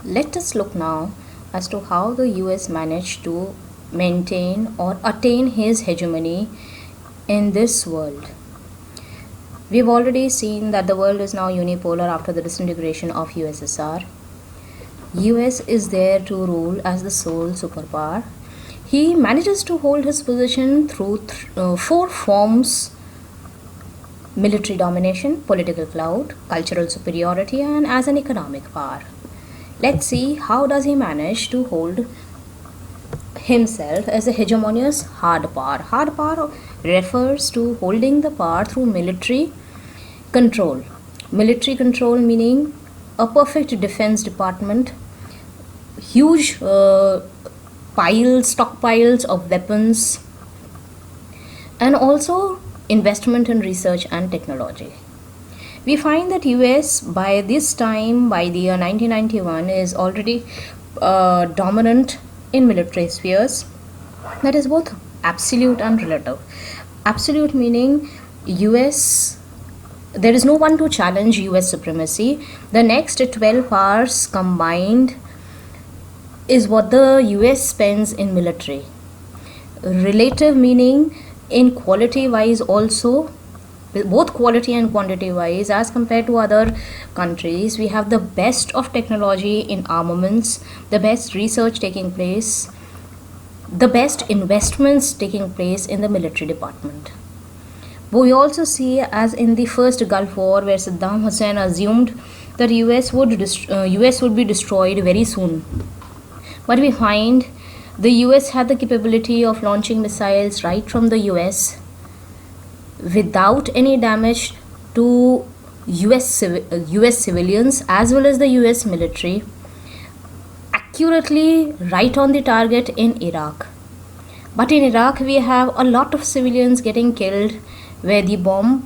Let us look now as to how the US managed to maintain or attain his hegemony in this world. We've already seen that the world is now unipolar after the disintegration of USSR. US is there to rule as the sole superpower. He manages to hold his position through four forms: military domination, political clout, cultural superiority, and as an economic power. Let's see how does he manage to hold himself as a hegemonious hard power. Hard power refers to holding the power through military control. Military control meaning a perfect defense department, huge stockpiles of weapons, and also investment in research and technology. We find that US by this time, by the year 1991, is already dominant in military spheres. That is both absolute and relative. Absolute meaning US, there is no one to challenge US supremacy. The next 12 hours combined is what the US spends in military. Relative meaning in quality wise also, both quality and quantity wise, as compared to other countries, we have the best of technology in armaments, the best research taking place, the best investments taking place in the military department. But we also see, as in the first Gulf War, where Saddam Hussein assumed that US would be destroyed very soon. But we find the US had the capability of launching missiles right from the US without any damage to US civilians as well as the US military, accurately right on the target in Iraq. But in Iraq we have a lot of civilians getting killed where the bombs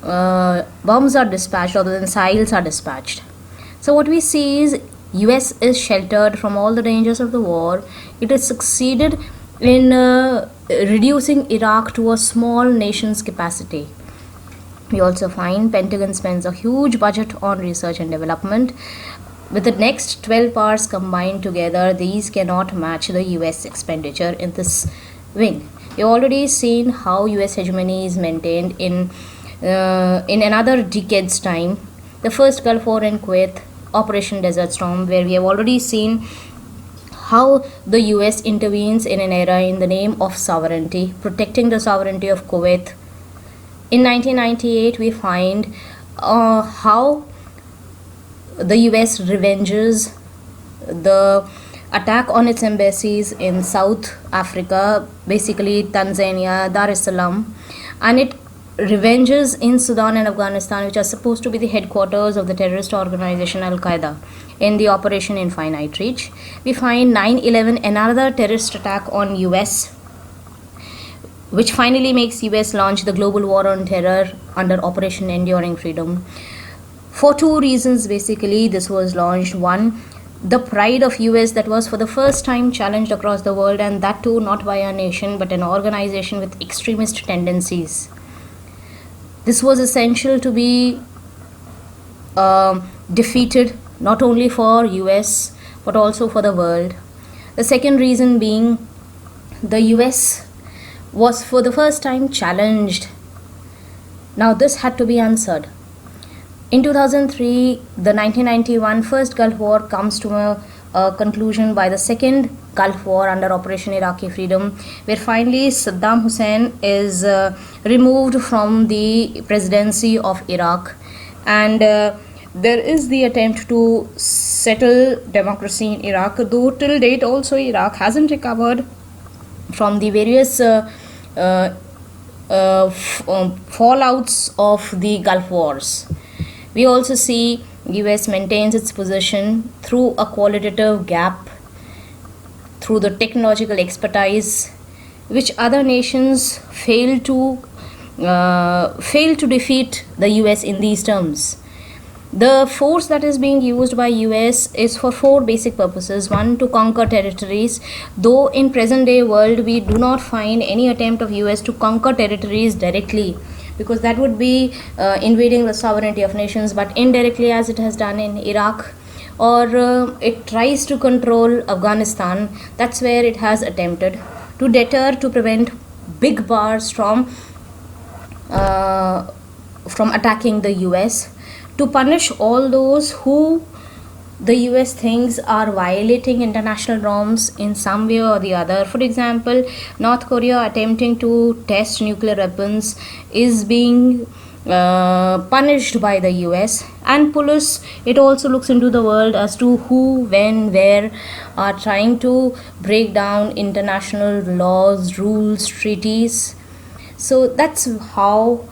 are dispatched, or the missiles are dispatched. So what we see is US is sheltered from all the dangers of the war. It has succeeded in reducing Iraq to a small nation's capacity. We also find Pentagon spends a huge budget on research and development. With the next 12 hours combined together, these cannot match the US expenditure in this wing. We've already seen how US hegemony is maintained in another decade's time. The first Gulf War in Kuwait, Operation Desert Storm, where we have already seen how the US intervenes in an era in the name of sovereignty, protecting the sovereignty of Kuwait. In 1998, we find how the US revenges the attack on its embassies in South Africa, basically Tanzania, Dar es Salaam, and it revenges in Sudan and Afghanistan, which are supposed to be the headquarters of the terrorist organization Al-Qaeda, in the Operation Infinite Reach. We find 9/11, another terrorist attack on US, which finally makes US launch the global war on terror under Operation Enduring Freedom. For two reasons, basically, this was launched. One, the pride of US that was for the first time challenged across the world, and that too not by a nation but an organization with extremist tendencies. This was essential to be defeated, not only for US but also for the world. The second reason being the US was for the first time challenged. Now this had to be answered. In 2003, the 1991 first Gulf War comes to a conclusion by the second Gulf War under Operation Iraqi Freedom, where finally Saddam Hussein is removed from the presidency of Iraq, and there is the attempt to settle democracy in Iraq, though till date also Iraq hasn't recovered from the various fallouts of the Gulf Wars. We also see US maintains its position through a qualitative gap, through the technological expertise, which other nations fail to defeat the US in these terms. The force that is being used by US is for four basic purposes. One, to conquer territories, though in present day world we do not find any attempt of US to conquer territories directly, because that would be invading the sovereignty of nations, but indirectly, as it has done in Iraq, or it tries to control Afghanistan. That's where it has attempted to deter, to prevent big powers from attacking the US, to punish all those who the US thinks are violating international norms in some way or the other. For example, North Korea attempting to test nuclear weapons is being punished by the US, and police, it also looks into the world as to who, when, where are trying to break down international laws, rules, treaties. So that's how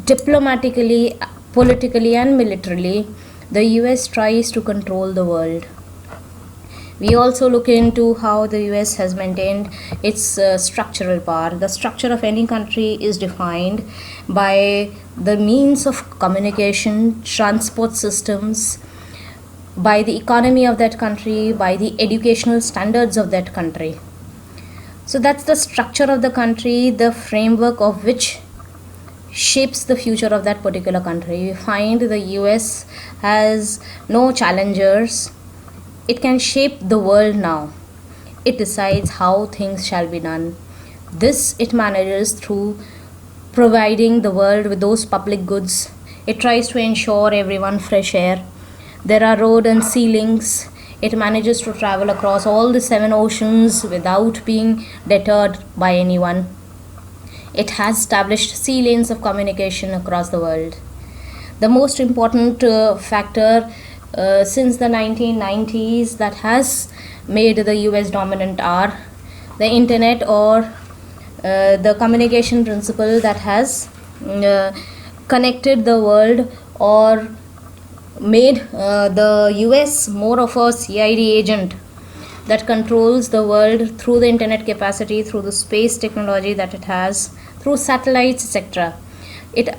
diplomatically, politically, and militarily the US tries to control the world. We also look into how the US has maintained its structural power. The structure of any country is defined by the means of communication, transport systems, by the economy of that country, by the educational standards of that country. So that's the structure of the country, the framework of which shapes the future of that particular country. We find the US has no challengers. It can shape the world now. It decides how things shall be done. This it manages through providing the world with those public goods. It tries to ensure everyone fresh air. There are road and sea links. It manages to travel across all the 7 oceans without being deterred by anyone. It has established sea lanes of communication across the world. The most important factor since the 1990s that has made the US dominant are the internet, or the communication principle that has connected the world, or made the US more of a CID agent that controls the world through the internet capacity, through the space technology that it has, through satellites, etc. It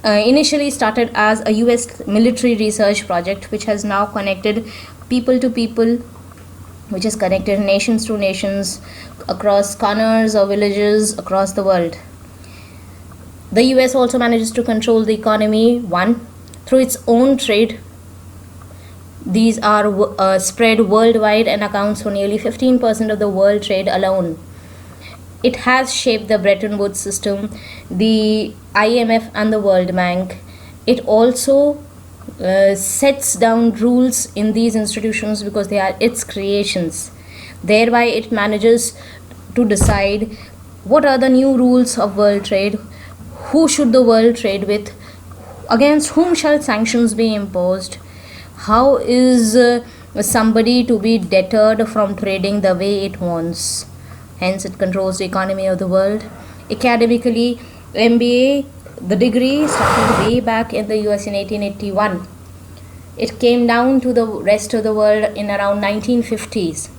initially started as a US military research project, which has now connected people to people, which has connected nations to nations across corners or villages across the world. The US also manages to control the economy, one, through its own trade. These are spread worldwide and accounts for nearly 15% of the world trade alone. It has shaped the Bretton Woods system, the IMF and the World Bank. It also sets down rules in these institutions because they are its creations. Thereby it manages to decide what are the new rules of world trade, who should the world trade with, against whom shall sanctions be imposed, how is somebody to be deterred from trading the way it wants. Hence it controls the economy of the world. Academically, MBA, the degree started way back in the US in 1881. It came down to the rest of the world in around 1950s.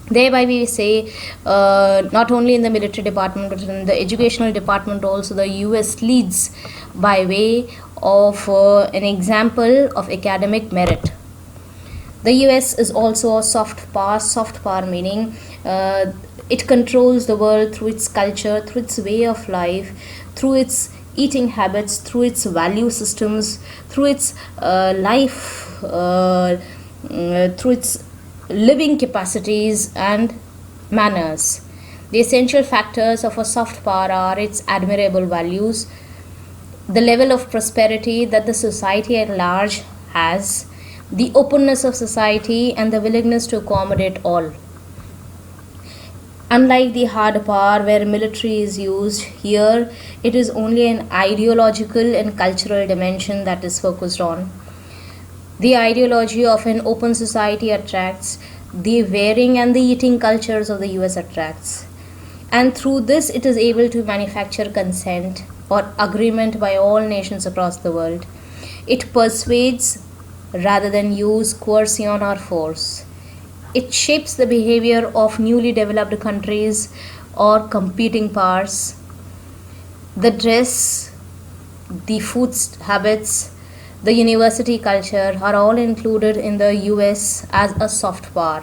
Thereby we say not only in the military department but in the educational department also the US leads by way of an example of academic merit. The US is also a soft power meaning it controls the world through its culture, through its way of life, through its eating habits, through its value systems, through its life, through its living capacities and manners. The essential factors of a soft power are its admirable values, the level of prosperity that the society at large has, the openness of society, and the willingness to accommodate all. Unlike the hard power where military is used, here it is only an ideological and cultural dimension that is focused on. The ideology of an open society attracts, the wearing and the eating cultures of the US attracts. And through this it is able to manufacture consent or agreement by all nations across the world. It persuades rather than use coercion or force. It shapes the behavior of newly developed countries or competing powers. The dress, the food habits, the university culture are all included in the US as a soft power.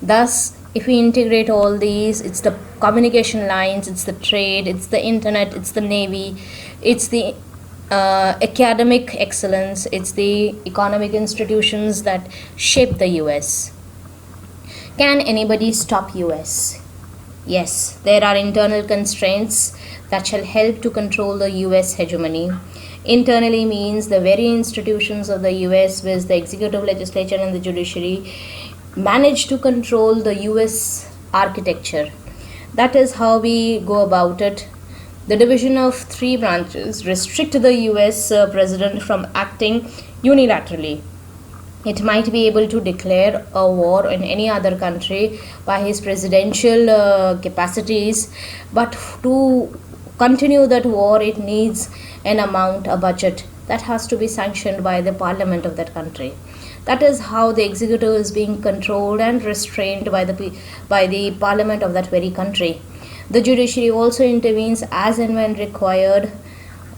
Thus, if we integrate all these, it's the communication lines, it's the trade, it's the internet, it's the navy, it's the academic excellence, it's the economic institutions that shape the US. Can anybody stop US? Yes, there are internal constraints that shall help to control the US hegemony. Internally means the very institutions of the US, with the executive, legislature, and the judiciary, manage to control the US architecture. That is how we go about it. The division of three branches restrict the US president from acting unilaterally. It might be able to declare a war in any other country by his presidential capacities, but to continue that war, it needs an amount, a budget that has to be sanctioned by the parliament of that country. That is how the executive is being controlled and restrained by the parliament of that very country. The judiciary also intervenes as and when required,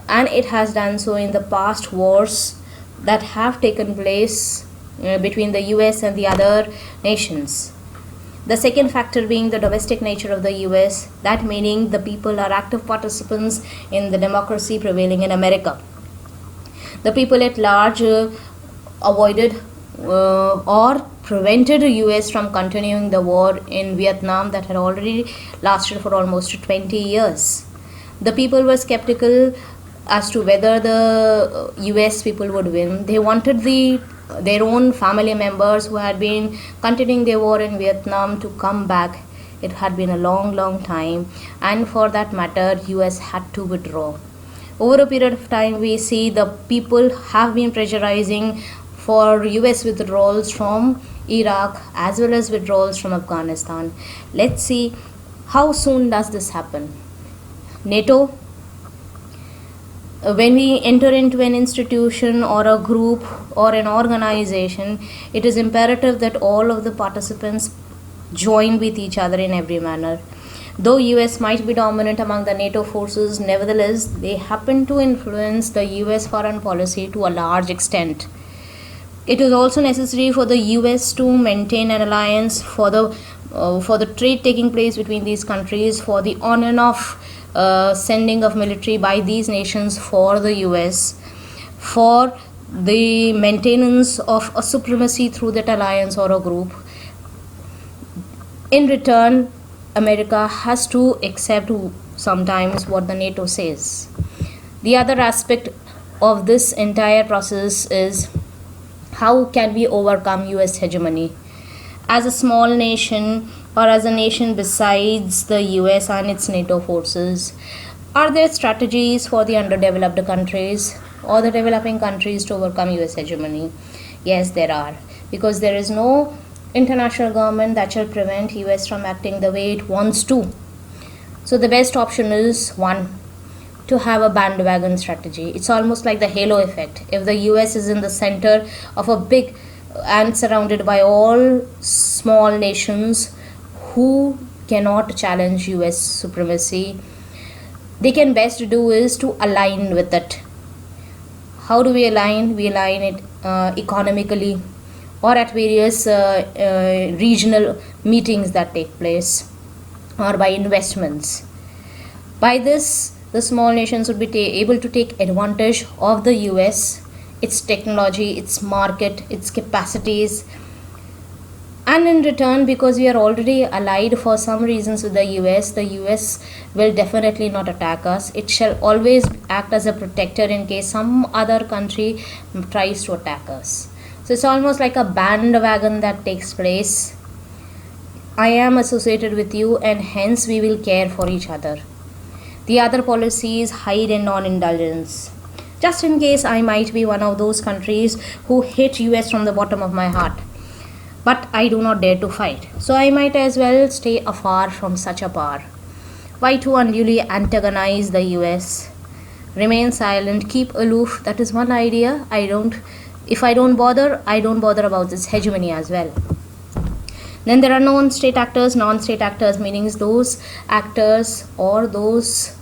and it has done so in the past wars that have taken place between the US and the other nations. The second factor being the domestic nature of the US, that meaning the people are active participants in the democracy prevailing in America. The people at large avoided or prevented the US from continuing the war in Vietnam that had already lasted for almost 20 years. The people were skeptical as to whether the US people would win. They wanted their own family members who had been continuing their war in Vietnam to come back. It had been a long time, and for that matter, US had to withdraw. Over a period of time, we see the people have been pressurizing for US withdrawals from Iraq as well as withdrawals from Afghanistan. Let's see how soon does this happen. NATO, when we enter into an institution or a group or an organization, it is imperative that all of the participants join with each other in every manner. Though US might be dominant among the NATO forces, nevertheless they happen to influence the US foreign policy to a large extent. It is also necessary for the US to maintain an alliance for the trade taking place between these countries, for the on and off sending of military by these nations for the US, for the maintenance of a supremacy through that alliance or a group. In return, America has to accept sometimes what the NATO says. The other aspect of this entire process is how can we overcome US hegemony? As a small nation, or as a nation besides the US and its NATO forces, are there strategies for the underdeveloped countries or the developing countries to overcome US hegemony? Yes, there are, because there is no international government that shall prevent US from acting the way it wants to. So the best option is one, to have a bandwagon strategy. It's almost like the halo effect. If the US is in the center of a big and surrounded by all small nations who cannot challenge US supremacy, they can best do is to align with it. How do we align? We align it economically or at various regional meetings that take place, or by investments. By this, the small nations would be able to take advantage of the US, its technology, its market, its capacities, and in return, because we are already allied for some reasons with the US will definitely not attack us. It shall always act as a protector in case some other country tries to attack us. So it's almost like a bandwagon that takes place. I am associated with you, and hence we will care for each other. The other policy is hide and non-indulgence. Just in case I might be one of those countries who hate US from the bottom of my heart, but I do not dare to fight. So I might as well stay afar from such a power. Why to unduly antagonize the US? Remain silent, keep aloof. That is one idea. If I don't bother, I don't bother about this hegemony as well. Then there are non-state actors. Non-state actors meaning those actors or those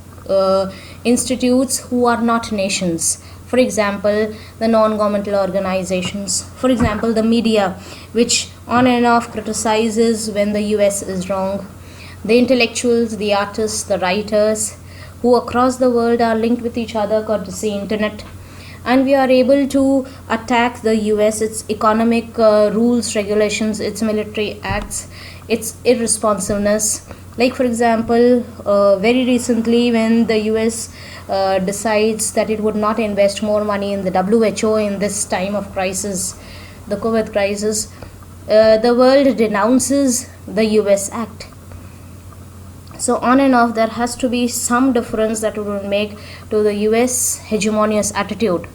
institutes who are not nations. For example, the non-governmental organizations. For example, the media, which on and off criticizes when the US is wrong. The intellectuals, the artists, the writers, who across the world are linked with each other courtesy internet, and we are able to attack the US, its economic rules, regulations, its military acts, its irresponsiveness. Like, for example, very recently, when the US decides that it would not invest more money in the WHO in this time of crisis, the COVID crisis, the world denounces the US act. So on and off, there has to be some difference that would make to the US hegemonious attitude.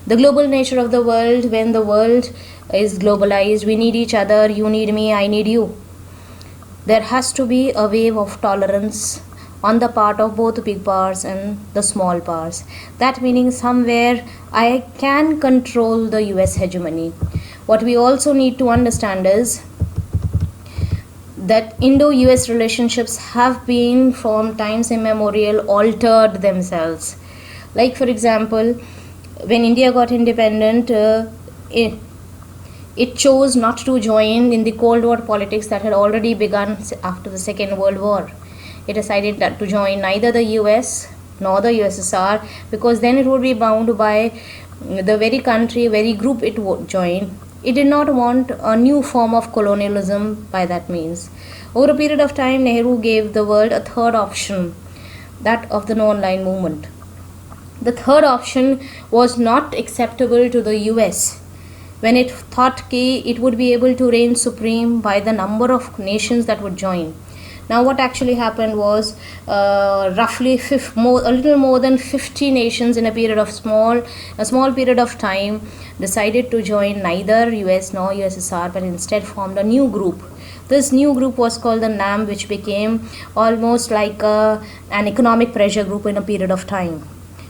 The global nature of the world, when the world is globalized, we need each other, you need me, I need you. There has to be a wave of tolerance on the part of both the big powers and the small powers. That meaning somewhere I can control the US hegemony. What we also need to understand is that Indo-US relationships have been from times immemorial altered themselves. Like, for example, when India got independent, it chose not to join in the Cold War politics that had already begun after the Second World War. It decided not to join neither the US nor the USSR, because then it would be bound by the very country, very group it would join. It did not want a new form of colonialism by that means. Over a period of time, Nehru gave the world a third option, that of the non-aligned movement. The third option was not acceptable to the US, when it thought it would be able to reign supreme by the number of nations that would join. Now what actually happened was roughly a little more than 50 nations in a small period of time decided to join neither US nor USSR, but instead formed a new group. This new group was called the NAM, which became almost like an economic pressure group in a period of time.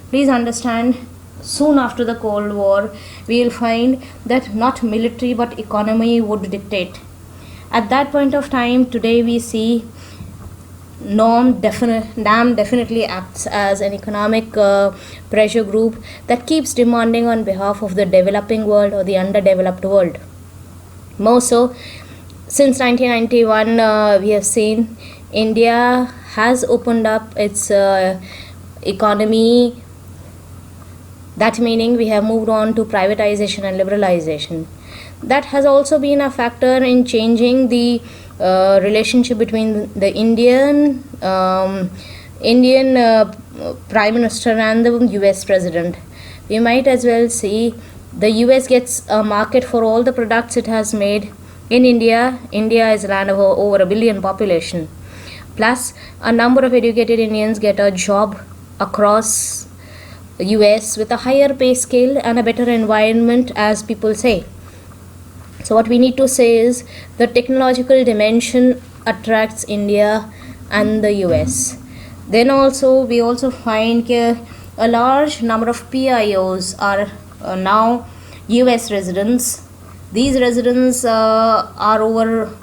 Please understand, soon after the Cold War, we will find that not military but economy would dictate. At that point of time, today we see NAM definitely acts as an economic pressure group that keeps demanding on behalf of the developing world or the underdeveloped world. More so, since 1991, we have seen India has opened up its economy. That meaning we have moved on to privatization and liberalization. That has also been a factor in changing the relationship between the Indian Prime Minister and the US President. We might as well see the US gets a market for all the products it has made in India. India is a land of over 1 billion population. Plus, a number of educated Indians get a job across US with a higher pay scale and a better environment, as people say. So what we need to say is the technological dimension attracts India and the US. Then also we also find a large number of PIOs are now US residents. These residents are over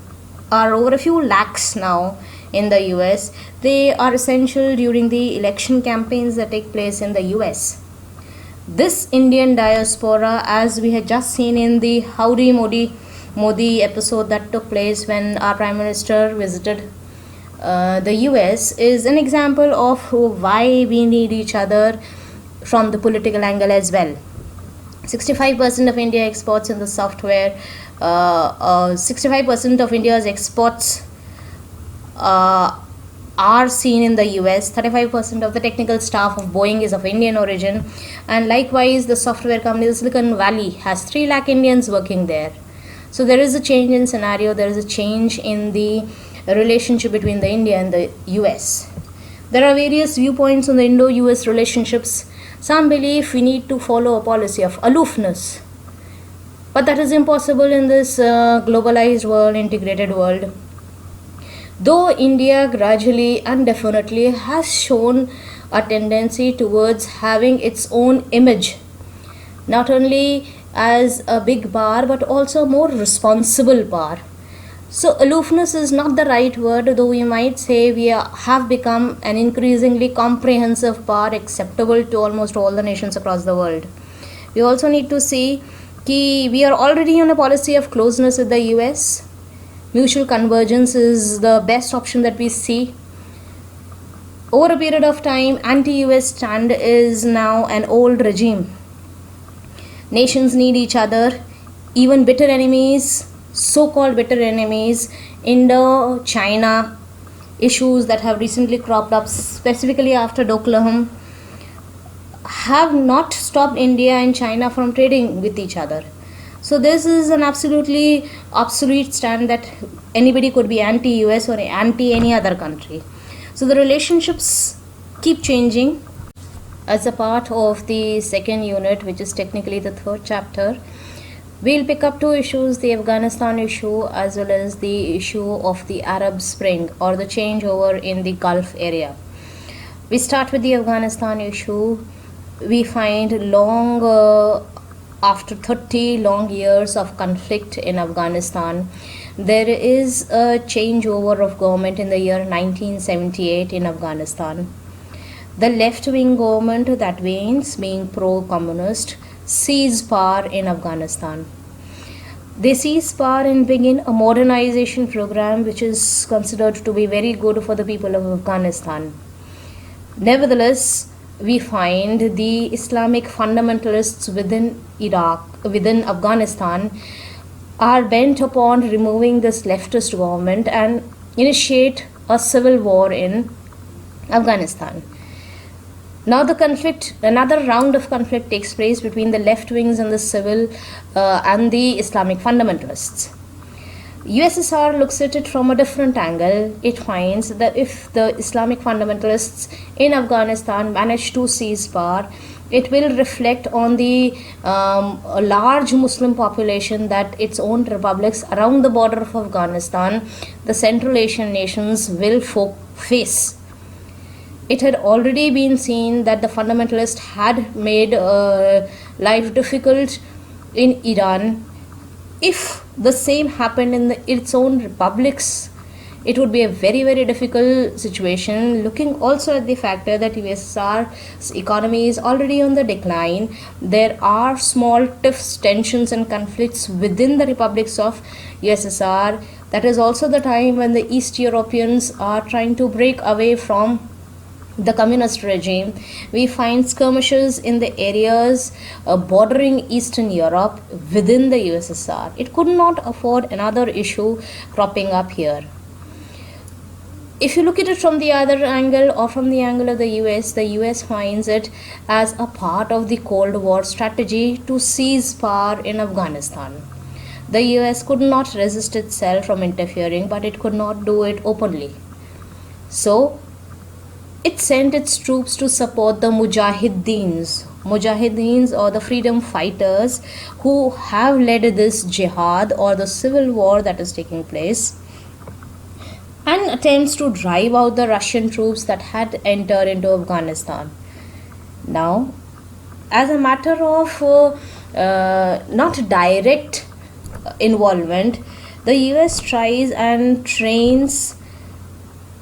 a few lakhs now in the US. They are essential during the election campaigns that take place in the US. This Indian diaspora, as we had just seen in the Howdy Modi episode that took place when our Prime Minister visited the US, is an example of why we need each other from the political angle as well. 65% of India exports in the software, 65% of India's exports are seen in the US. 35% of the technical staff of Boeing is of Indian origin, and likewise the software company, the Silicon Valley, has 3 lakh Indians working there. So there is a change in scenario, there is a change in the relationship between the India and the US. There are various viewpoints on the Indo-US relationships. Some believe we need to follow a policy of aloofness, but that is impossible in this globalized world, integrated world. Though India gradually and definitely has shown a tendency towards having its own image, not only as a big power but also a more responsible power. So aloofness is not the right word, though we might say we have become an increasingly comprehensive power acceptable to almost all the nations across the world. We also need to see that we are already on a policy of closeness with the US. Mutual convergence is the best option that we see. Over a period of time, anti-US stand is now an old regime. Nations need each other, even bitter enemies, so-called bitter enemies, Indo-China issues that have recently cropped up, specifically after Doklam, have not stopped India and China from trading with each other. So this is an absolutely obsolete stand that anybody could be anti-US or anti any other country. So the relationships keep changing. As a part of the second unit, which is technically the third chapter, we'll pick up two issues, the Afghanistan issue as well as the issue of the Arab Spring or the changeover in the Gulf area. We start with the Afghanistan issue. We find after 30 long years of conflict in Afghanistan, there is a changeover of government in the year 1978 in Afghanistan. The left-wing government that wanes, being pro-communist, seized power in Afghanistan. They seize power and begin a modernization program which is considered to be very good for the people of Afghanistan. Nevertheless, we find the Islamic fundamentalists within Afghanistan, are bent upon removing this leftist government and initiate a civil war in Afghanistan. Now another round of conflict takes place between the left wings and the civil and the Islamic fundamentalists. USSR looks at it from a different angle. It finds that if the Islamic fundamentalists in Afghanistan manage to seize power, it will reflect on the large Muslim population that its own republics around the border of Afghanistan, the Central Asian nations, will face. It had already been seen that the fundamentalists had made life difficult in Iran. If the same happened in its own republics, it would be a very, very difficult situation, looking also at the factor that USSR's economy is already on the decline. There are small tiffs, tensions and conflicts within the republics of USSR. That is also the time when the East Europeans are trying to break away from the communist regime. We find skirmishes in the areas bordering Eastern Europe within the USSR. It could not afford another issue cropping up here. If you look at it from the other angle or from the angle of the US finds it as a part of the Cold War strategy to seize power in Afghanistan. The US could not resist itself from interfering, but it could not do it openly. So it sent its troops to support the Mujahideen or the freedom fighters who have led this jihad or the civil war that is taking place, and attempts to drive out the Russian troops that had entered into Afghanistan. Now, as a matter of not direct involvement, the US tries and trains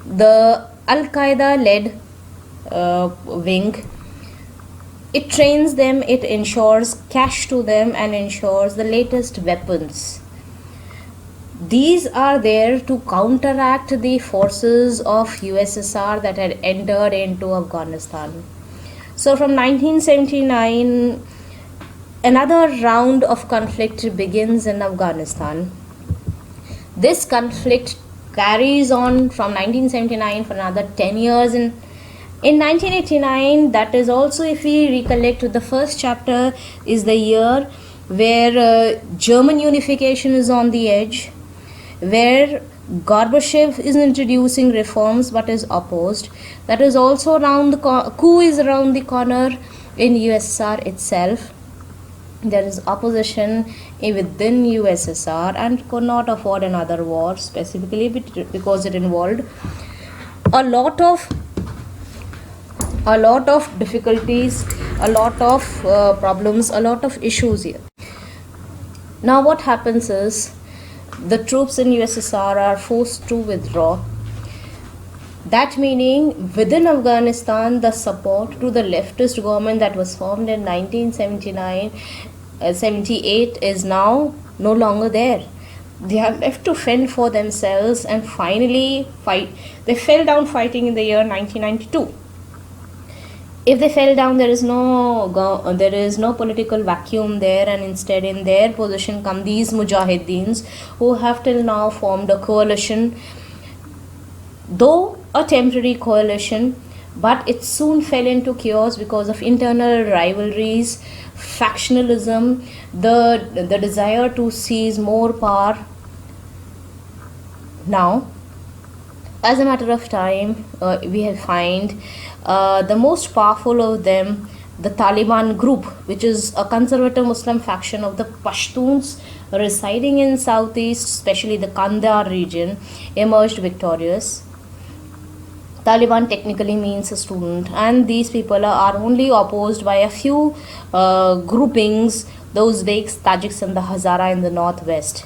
the Al-Qaeda-led wing. It trains them, it ensures cash to them and ensures the latest weapons. These are there to counteract the forces of USSR that had entered into Afghanistan. So from 1979, another round of conflict begins in Afghanistan. This conflict carries on from 1979 for another 10 years. In 1989, that is also, if we recollect, the first chapter is the year where German unification is on the edge, where Gorbachev is introducing reforms but is opposed. That is also around the coup is around the corner in USSR itself. There is opposition within USSR and could not afford another war, specifically because it involved a lot of difficulties, a lot of problems, a lot of issues here. Now what happens is the troops in USSR are forced to withdraw. That meaning within Afghanistan, the support to the leftist government that was formed in 1978 is now no longer there. They are left to fend for themselves and finally fight. They fell down fighting in the year 1992. If they fell down, there is no political vacuum there, and instead in their position come these mujahideens who have till now formed a coalition, though a temporary coalition, but it soon fell into chaos because of internal rivalries, factionalism, the desire to seize more power. Now, as a matter of time, we have find the most powerful of them, the Taliban group, which is a conservative Muslim faction of the Pashtuns residing in southeast, especially the Kandahar region, emerged victorious. Taliban technically means a student, and these people are only opposed by a few groupings, those Uzbeks, Tajiks, and the Hazara in the northwest,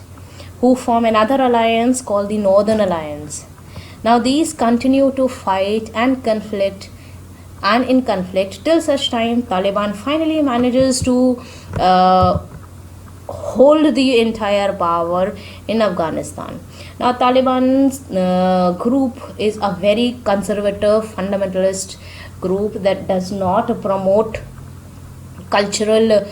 who form another alliance called the Northern Alliance. Now, these continue to fight and conflict, and in conflict till such time Taliban finally manages to hold the entire power in Afghanistan. Now, Taliban's group is a very conservative fundamentalist group that does not promote cultural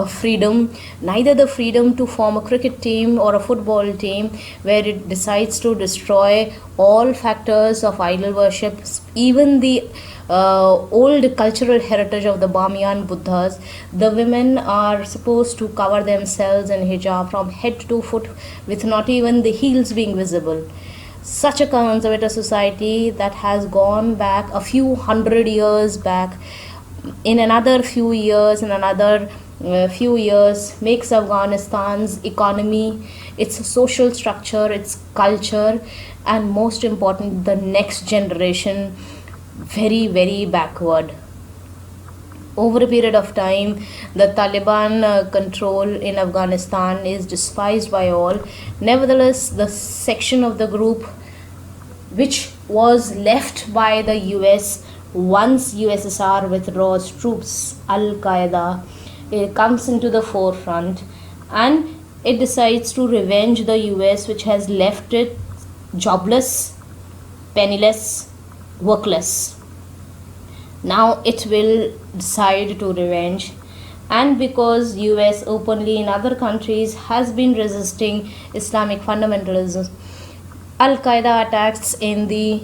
freedom, neither the freedom to form a cricket team or a football team, where it decides to destroy all factors of idol worship, even the old cultural heritage of the Bamiyan Buddhas. The women are supposed to cover themselves in hijab from head to foot, with not even the heels being visible. Such a conservative society that has gone back a few hundred years back, in another few years, makes Afghanistan's economy, its social structure, its culture, and most important, the next generation very, very backward. Over a period of time, the Taliban control in Afghanistan is despised by all. Nevertheless, the section of the group which was left by the US once USSR withdraws troops, Al Qaeda, it comes into the forefront, and it decides to revenge the US, which has left it jobless, penniless, workless. Now it will decide to revenge, and because US openly in other countries has been resisting Islamic fundamentalism, Al Qaeda attacks in the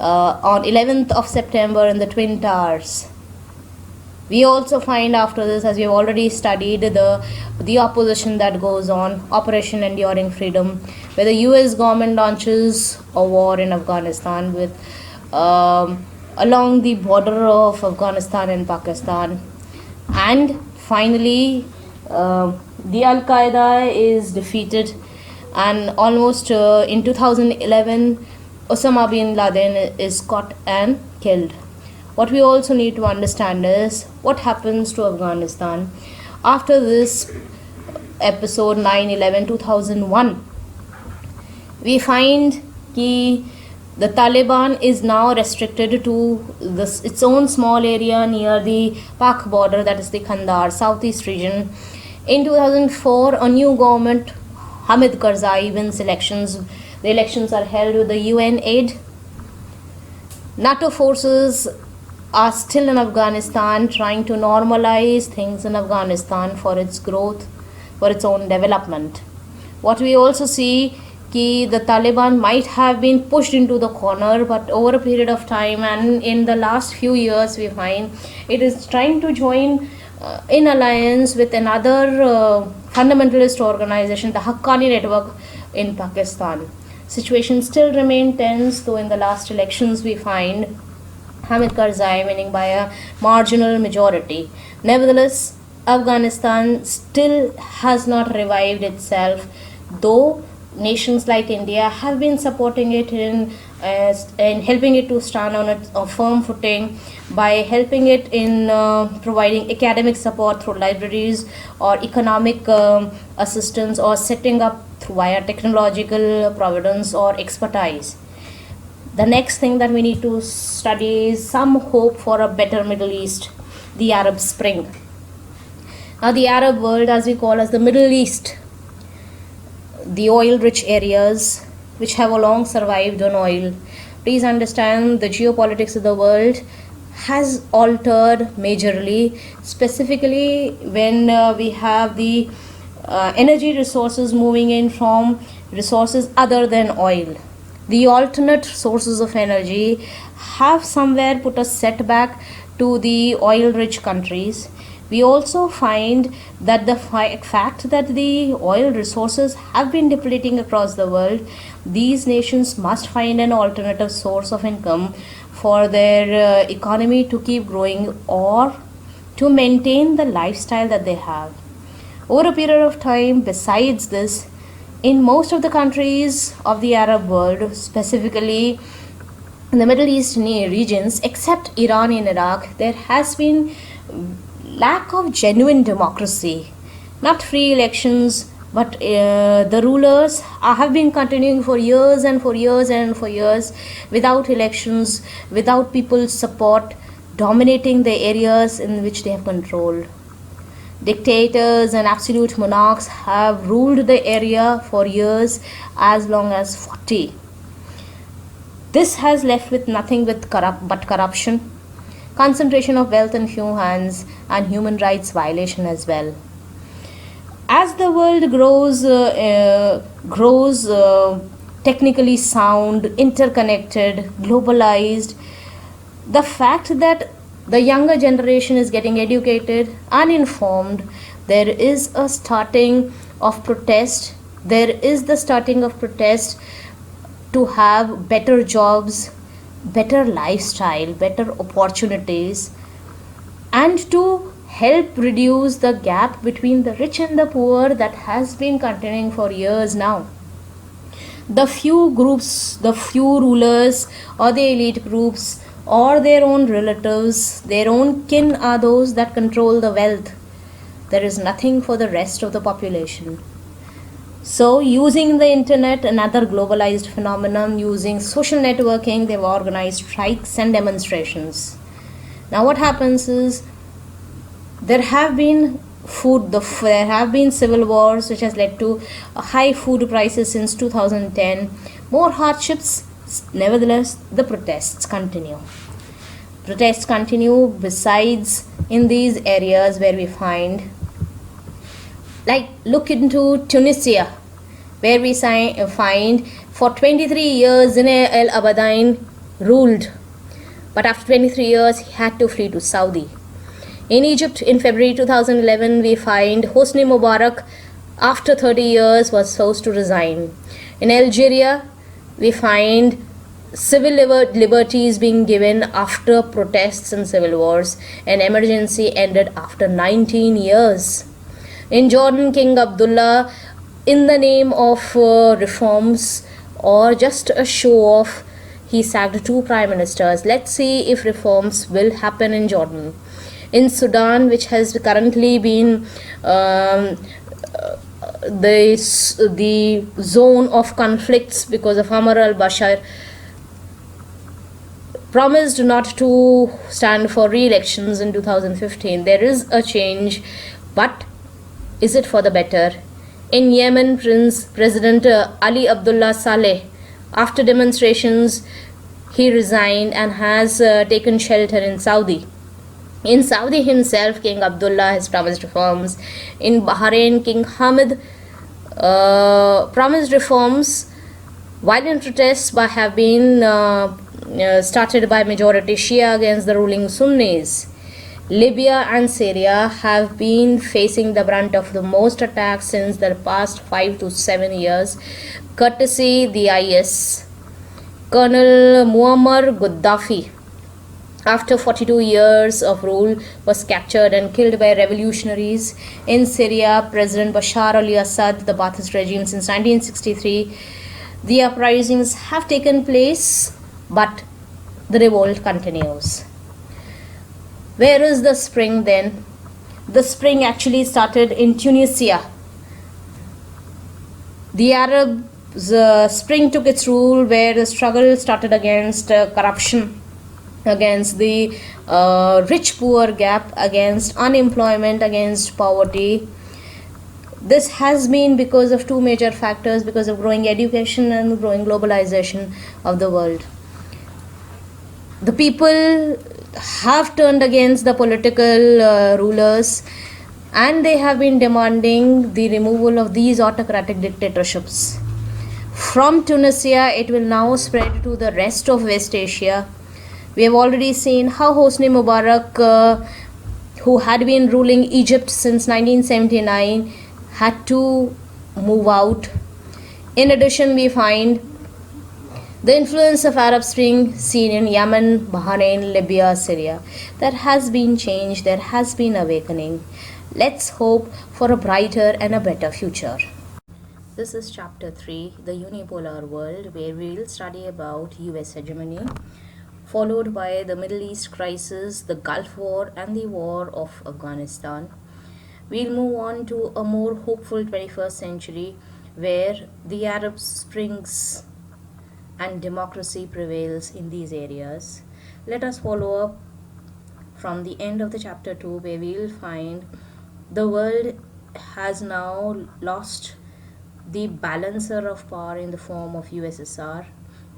on 11th of September in the Twin Towers. We also find after this, as we have already studied, the opposition that goes on, Operation Enduring Freedom, where the US government launches a war in Afghanistan with along the border of Afghanistan and Pakistan. And finally, the Al Qaeda is defeated, and almost in 2011, Osama bin Laden is caught and killed. What we also need to understand is what happens to Afghanistan after this episode 9/11/2001. We find that the Taliban is now restricted to its own small area near the Pak border, that is the Kandahar southeast region. In 2004, a new government, Hamid Karzai, wins elections. The elections are held with the UN aid. NATO forces are still in Afghanistan, trying to normalize things in Afghanistan for its growth, for its own development. What we also see, the Taliban might have been pushed into the corner, but over a period of time and in the last few years, we find it is trying to join in alliance with another fundamentalist organization, the Haqqani Network in Pakistan. Situation still remain tense, though in the last elections we find Hamid Karzai winning by a marginal majority. Nevertheless, Afghanistan still has not revived itself, though nations like India have been supporting it in helping it to stand on a firm footing by helping it in providing academic support through libraries or economic assistance, or setting up via technological providence or expertise. The next thing that we need to study is some hope for a better Middle East, the Arab Spring. Now, the Arab world, as we call as the Middle East, the oil rich areas which have long survived on oil. Please understand the geopolitics of the world has altered majorly, specifically when we have the energy resources moving in from resources other than oil. The alternate sources of energy have somewhere put a setback to the oil rich countries. We also find that the fact that the oil resources have been depleting across the world, these nations must find an alternative source of income for their economy to keep growing or to maintain the lifestyle that they have. Over a period of time, besides this, in most of the countries of the Arab world, specifically in the Middle East regions, except Iran and Iraq, there has been lack of genuine democracy, not free elections, but the rulers have been continuing for years and for years and for years without elections, without people's support, dominating the areas in which they have control. Dictators and absolute monarchs have ruled the area for years, as long as 40. This has left with nothing but corruption, concentration of wealth in few hands, and human rights violation as well. As the world grows technically sound, interconnected, globalized, the fact that the younger generation is getting educated, uninformed, there is a starting of protest. There is the starting of protest to have better jobs, better lifestyle, better opportunities, and to help reduce the gap between the rich and the poor that has been continuing for years now. The few groups, the few rulers or the elite groups or their own relatives, their own kin are those that control the wealth. There is nothing for the rest of the population. So, using the internet, another globalized phenomenon, using social networking, they've organized strikes and demonstrations. Now, what happens is there have been civil wars which has led to high food prices since 2010, more hardships. Nevertheless, the protests continue. Besides in these areas where we find, like, look into Tunisia, where we find for 23 years Zine El Abidine ruled, but after 23 years he had to flee to Saudi. In Egypt, in February 2011, we find Hosni Mubarak, after 30 years, was forced to resign. In Algeria, we find civil liberties being given after protests and civil wars. An emergency ended after 19 years. In Jordan, King Abdullah, in the name of reforms or just a show off, he sacked 2 prime ministers. Let's see if reforms will happen in Jordan. In Sudan, which has currently been the zone of conflicts because of Omar al-Bashir, promised not to stand for re-elections in 2015. There is a change, but is it for the better? In Yemen, President Ali Abdullah Saleh, after demonstrations, he resigned and has taken shelter in Saudi. In Saudi himself, King Abdullah has promised reforms. In Bahrain, King Hamad promised reforms. Violent protests have been started by majority Shia against the ruling Sunnis. Libya and Syria have been facing the brunt of the most attacks since the past 5 to 7 years, courtesy the IS. Colonel Muammar Gaddafi, after 42 years of rule, was captured and killed by revolutionaries. In Syria, President Bashar al-Assad, the Ba'athist regime since 1963, the uprisings have taken place, but the revolt continues. Where is the spring then? The spring actually started in Tunisia. The Arab spring took its rule, where the struggle started against corruption, against the rich-poor gap, against unemployment, against poverty. This has been because of two major factors, because of growing education and growing globalization of the world. The people have turned against the political rulers, and they have been demanding the removal of these autocratic dictatorships. From Tunisia, it will now spread to the rest of West Asia. We have already seen how Hosni Mubarak, who had been ruling Egypt since 1979, had to move out. In addition, we find the influence of Arab Spring seen in Yemen, Bahrain, Libya, Syria. There has been change, there has been awakening. Let's hope for a brighter and a better future. This is chapter 3, the unipolar world, where we'll study about US hegemony, followed by the Middle East crisis, the Gulf War, and the War of Afghanistan. We'll move on to a more hopeful 21st century where the Arab Springs and democracy prevails in these areas. Let us follow up from the end of the chapter 2, where we'll find the world has now lost the balancer of power in the form of USSR.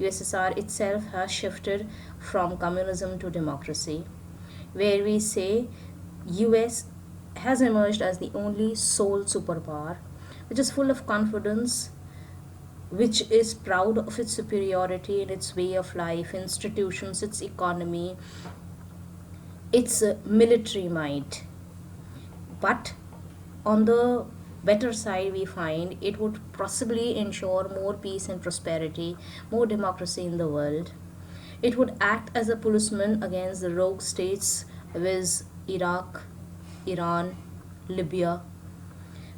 USSR itself has shifted from communism to democracy, where we say US has emerged as the only sole superpower, which is full of confidence, which is proud of its superiority in its way of life, institutions, its economy, its military might. But on the better side, we find it would possibly ensure more peace and prosperity, more democracy in the world. It would act as a policeman against the rogue states with Iraq, Iran, Libya.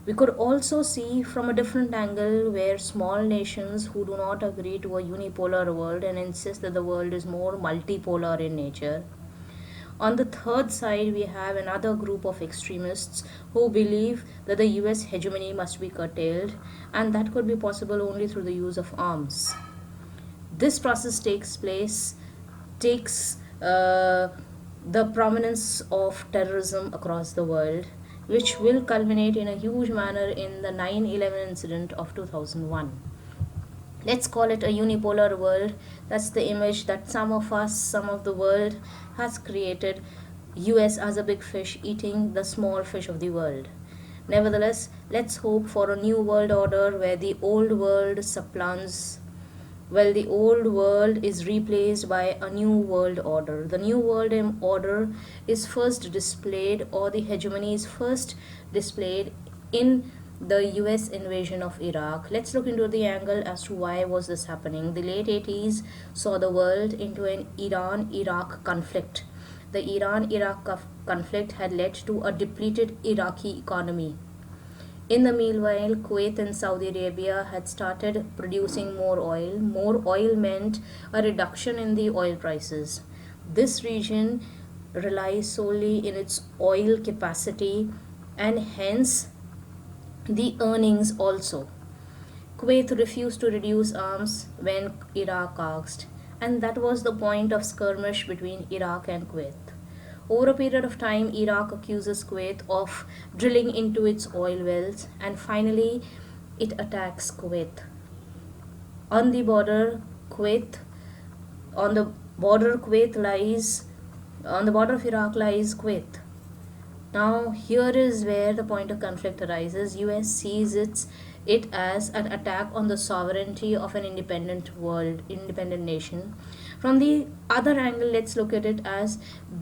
We could also see from a different angle where small nations who do not agree to a unipolar world and insist that the world is more multipolar in nature. On the third side, we have another group of extremists who believe that the US hegemony must be curtailed, and that could be possible only through the use of arms. This process takes the prominence of terrorism across the world, which will culminate in a huge manner in the 9/11 incident of 2001. Let's call it a unipolar world. That's the image that some of the world has created. US as a big fish eating the small fish of the world. Nevertheless, let's hope for a new world order where the old world supplants, well, the old world is replaced by a new world order. The new world order is first displayed, or the hegemony is first displayed in the US invasion of Iraq. Let's look into the angle as to why was this happening. The late 80s saw the world into an Iran-Iraq conflict. The Iran-Iraq conflict had led to a depleted Iraqi economy. In the meanwhile, Kuwait and Saudi Arabia had started producing more oil. More oil meant a reduction in the oil prices. This region relies solely in its oil capacity and hence the earnings also. Kuwait refused to reduce arms when Iraq asked, and that was the point of skirmish between Iraq and Kuwait. Over a period of time, Iraq accuses Kuwait of drilling into its oil wells, and finally it attacks Kuwait. On the border, Kuwait, on the border Kuwait lies, on the border of Iraq lies Kuwait. Now here is where the point of conflict arises. US sees it as an attack on the sovereignty of an independent nation. From the other angle, let's look at it as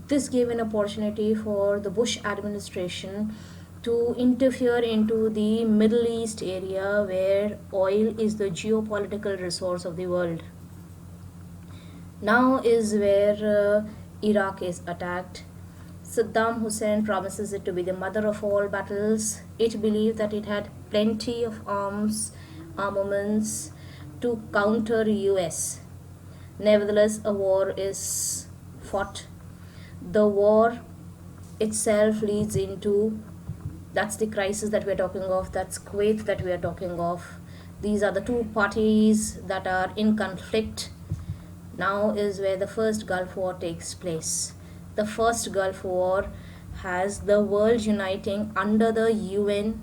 this gave an opportunity for the Bush administration to interfere into the Middle East area where oil is the geopolitical resource of the world. Now is where Iraq is attacked. Saddam Hussein promises it to be the mother of all battles. It believed that it had plenty of armaments to counter US. Nevertheless, a war is fought. The war itself leads into, that's the crisis that we're talking of, that's Kuwait that we are talking of. These are the two parties that are in conflict. Now is where the first Gulf War takes place. The first Gulf War has the world uniting under the UN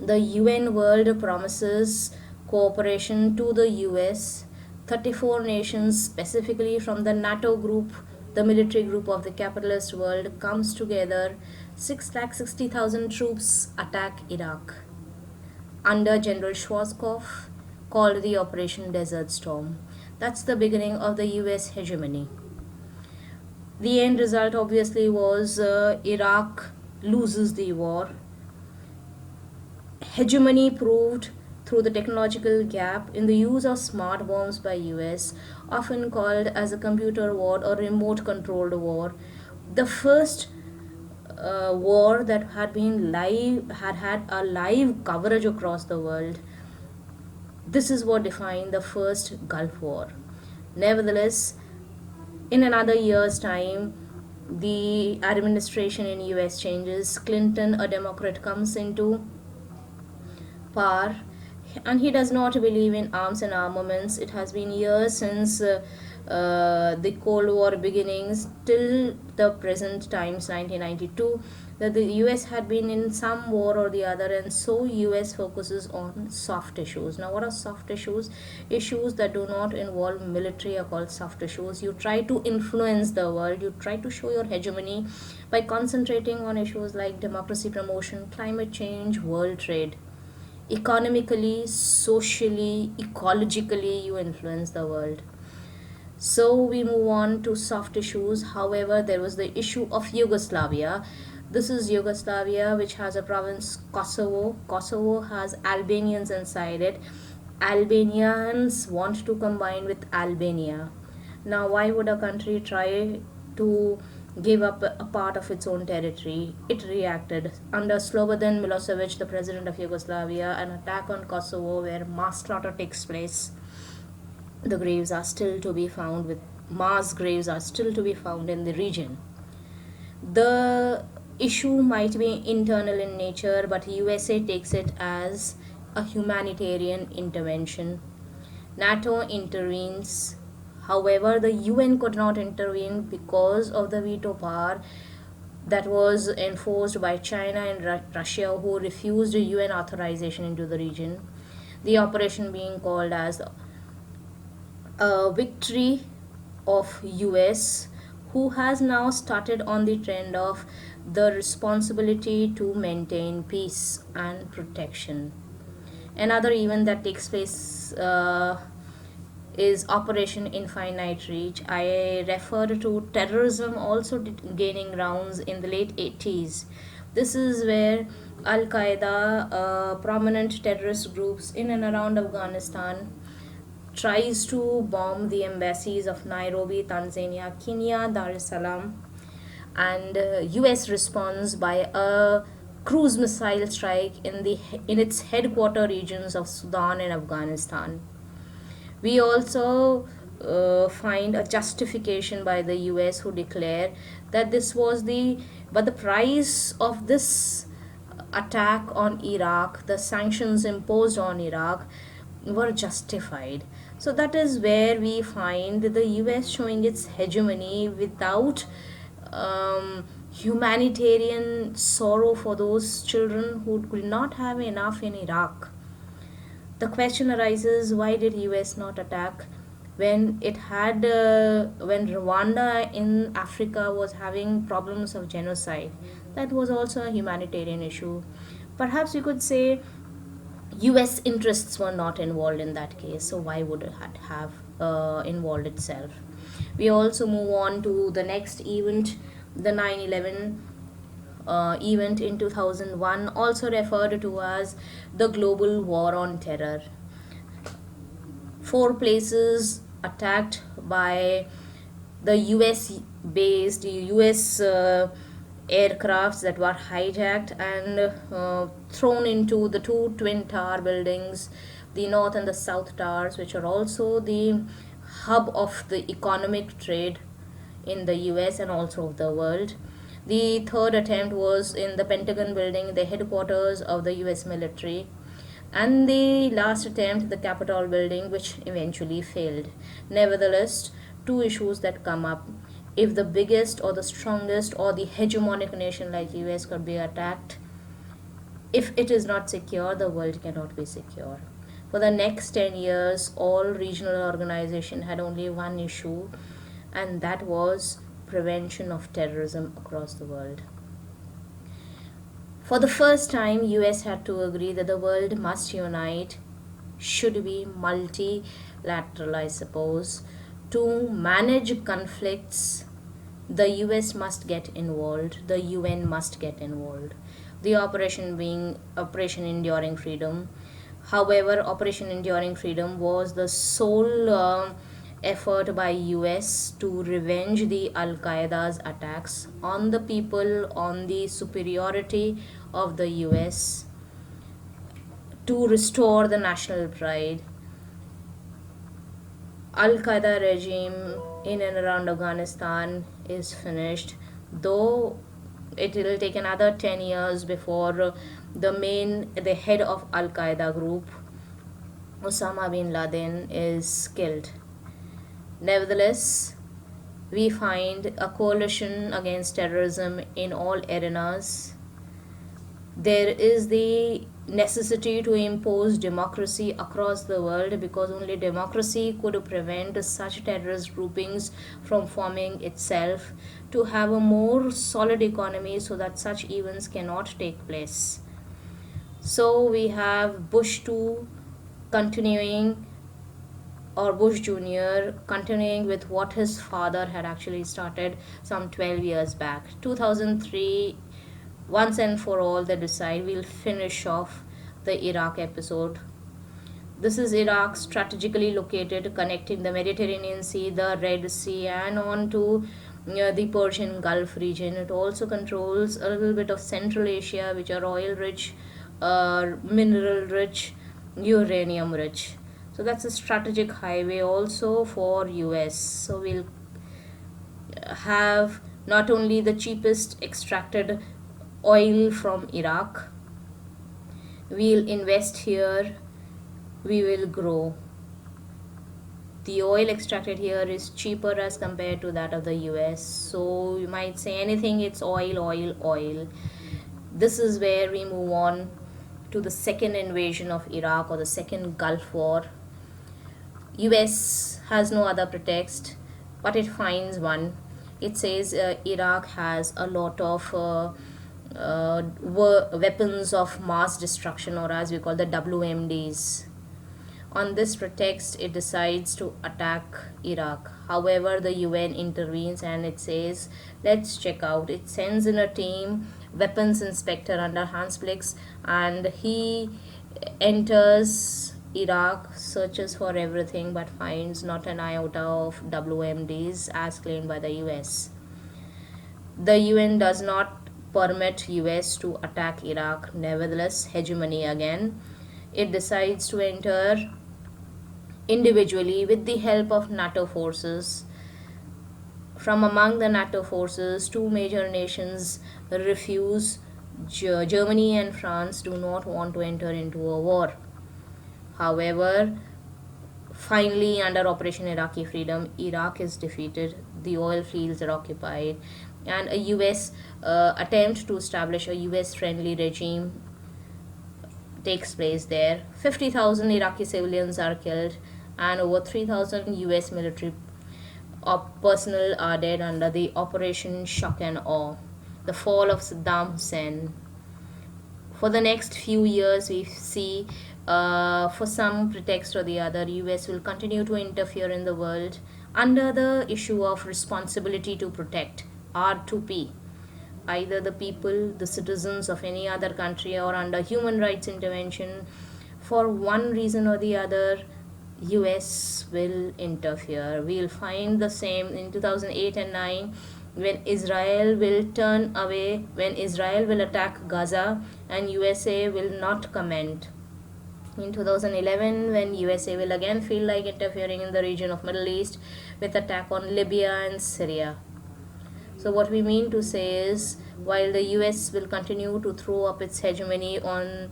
The UN World promises cooperation to the US. 34 nations, specifically from the NATO group, the military group of the capitalist world, comes together. 660,000 troops attack Iraq under General Schwarzkopf, called the Operation Desert Storm. That's the beginning of the US hegemony. The end result obviously was Iraq loses the war. Hegemony proved through the technological gap in the use of smart bombs by US, often called as a computer war or remote controlled war. The first war that had been live had a live coverage across the world. This is what defined the first Gulf War. Nevertheless, in another year's time, the administration in US changes. Clinton, a Democrat, comes into power, and he does not believe in arms and armaments. It has been years since the Cold War beginnings till the present times, 1992, that the US had been in some war or the other, and so US focuses on soft issues. Now, what are soft issues? Issues that do not involve military are called soft issues. You try to influence the world, you try to show your hegemony by concentrating on issues like democracy promotion, climate change, world trade. Economically, socially, ecologically, you influence the world. So we move on to soft issues. However, there was the issue of Yugoslavia. This is Yugoslavia, which has a province Kosovo. Kosovo has Albanians inside it. Albanians want to combine with Albania. Now, why would a country try to give up a part of its own territory? It reacted. Under Slobodan Milosevic, the president of Yugoslavia, an attack on Kosovo where mass slaughter takes place. The graves are still to be found, with mass graves are still to be found in the region. The issue might be internal in nature, but USA takes it as a humanitarian intervention. NATO intervenes. However, the UN could not intervene because of the veto power that was enforced by China and Russia, who refused UN authorization into the region. The operation being called as a victory of US, who has now started on the trend of the responsibility to maintain peace and protection. Another event that takes place is Operation Infinite Reach. I referred to terrorism also gaining grounds in the late 80s. This is where Al Qaeda, prominent terrorist groups in and around Afghanistan, tries to bomb the embassies of Nairobi, Tanzania, Kenya, Dar es Salaam, and US responds by a cruise missile strike in its headquarter regions of Sudan and Afghanistan. We also find a justification by the US, who declare that the price of this attack on Iraq, the sanctions imposed on Iraq, were justified. So that is where we find the US showing its hegemony without humanitarian sorrow for those children who could not have enough in Iraq. The question arises, why did US not attack when when Rwanda in Africa was having problems of genocide? That was also a humanitarian issue. Perhaps you could say US interests were not involved in that case, so why would it have involved itself? We also move on to the next event, the 9/11 event in 2001, also referred to as the Global War on Terror. 4 places attacked by the US based US aircrafts that were hijacked and thrown into the 2 twin tower buildings, the north and the south towers, which are also the hub of the economic trade in the US and also of the world. The third attempt was in the Pentagon building, the headquarters of the US military. And the last attempt, the Capitol building, which eventually failed. Nevertheless, 2 issues that come up. If the biggest or the strongest or the hegemonic nation like US could be attacked, If it is not secure, the world cannot be secure. For the next 10 years, all regional organizations had only one issue, and that was prevention of terrorism across the world. For the first time, US had to agree that the world must unite, should be multilateral, I suppose. To manage conflicts, the US must get involved, the UN must get involved. The operation being Operation Enduring Freedom. However, Operation Enduring Freedom was the sole effort by US to revenge the Al Qaeda's attacks on the people, on the superiority of the US, to restore the national pride. Al Qaeda regime in and around Afghanistan is finished, though it will take another 10 years before the head of Al Qaeda group, Osama bin Laden, is killed. Nevertheless, we find a coalition against terrorism in all arenas. There is the necessity to impose democracy across the world, because only democracy could prevent such terrorist groupings from forming itself, to have a more solid economy so that such events cannot take place. So we have Bush 2 continuing, or Bush Jr. continuing with what his father had actually started some 12 years back. 2003, once and for all, they decide we'll finish off the Iraq episode. This is Iraq, strategically located, connecting the Mediterranean Sea, the Red Sea, and on to the Persian Gulf region. It also controls a little bit of Central Asia, which are oil rich, mineral rich, uranium rich. So that's a strategic highway also for US. So we'll have not only the cheapest extracted oil from Iraq, we'll invest here, we will grow. The oil extracted here is cheaper as compared to that of the US. So you might say anything, it's oil, oil, oil. This is where we move on to the second invasion of Iraq, or the second Gulf War. US has no other pretext, but it finds one. It says Iraq has a lot of weapons of mass destruction, or as we call the WMDs. On this pretext, it decides to attack Iraq. However, the UN intervenes and it says, let's check out. It sends in a team, weapons inspector under Hans Blix, and he enters Iraq, searches for everything, but finds not an iota of WMDs as claimed by the US. The UN does not permit US to attack Iraq. Nevertheless, hegemony again. It decides to enter individually with the help of NATO forces. From among the NATO forces, two major nations refuse. Germany and France do not want to enter into a war. However, finally, under Operation Iraqi Freedom, Iraq is defeated, the oil fields are occupied, and a US attempt to establish a US friendly regime takes place there. 50,000 Iraqi civilians are killed, and over 3,000 US military personnel are dead under the Operation Shock and Awe, the fall of Saddam Hussein. For the next few years, we see for some pretext or the other, US will continue to interfere in the world under the issue of responsibility to protect, R2P. Either the people, the citizens of any other country, or under human rights intervention, for one reason or the other, US will interfere. We'll find the same in 2008 and 9, when Israel will turn away, when Israel will attack Gaza, and USA will not comment. In 2011, when USA will again feel like interfering in the region of Middle East with attack on Libya and Syria. So what we mean to say is, while the US will continue to throw up its hegemony on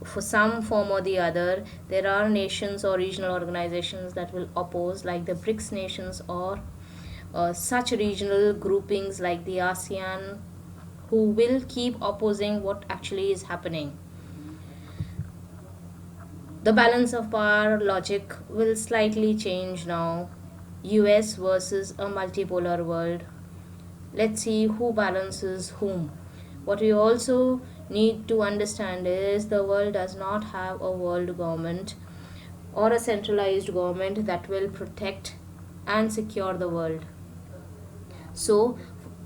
for some form or the other, there are nations or regional organizations that will oppose, like the BRICS nations, or such regional groupings like the ASEAN, who will keep opposing what actually is happening. The balance of power logic will slightly change now. US versus a multipolar world. Let's see who balances whom. What we also need to understand is the world does not have a world government or a centralized government that will protect and secure the world. So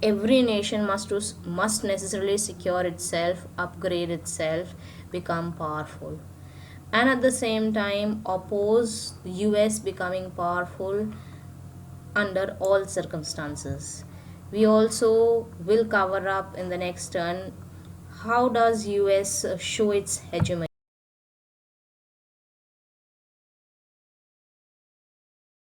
every nation must necessarily secure itself, upgrade itself, become powerful, and at the same time oppose the US becoming powerful under all circumstances. We also will cover up in the next turn how does US show its hegemony.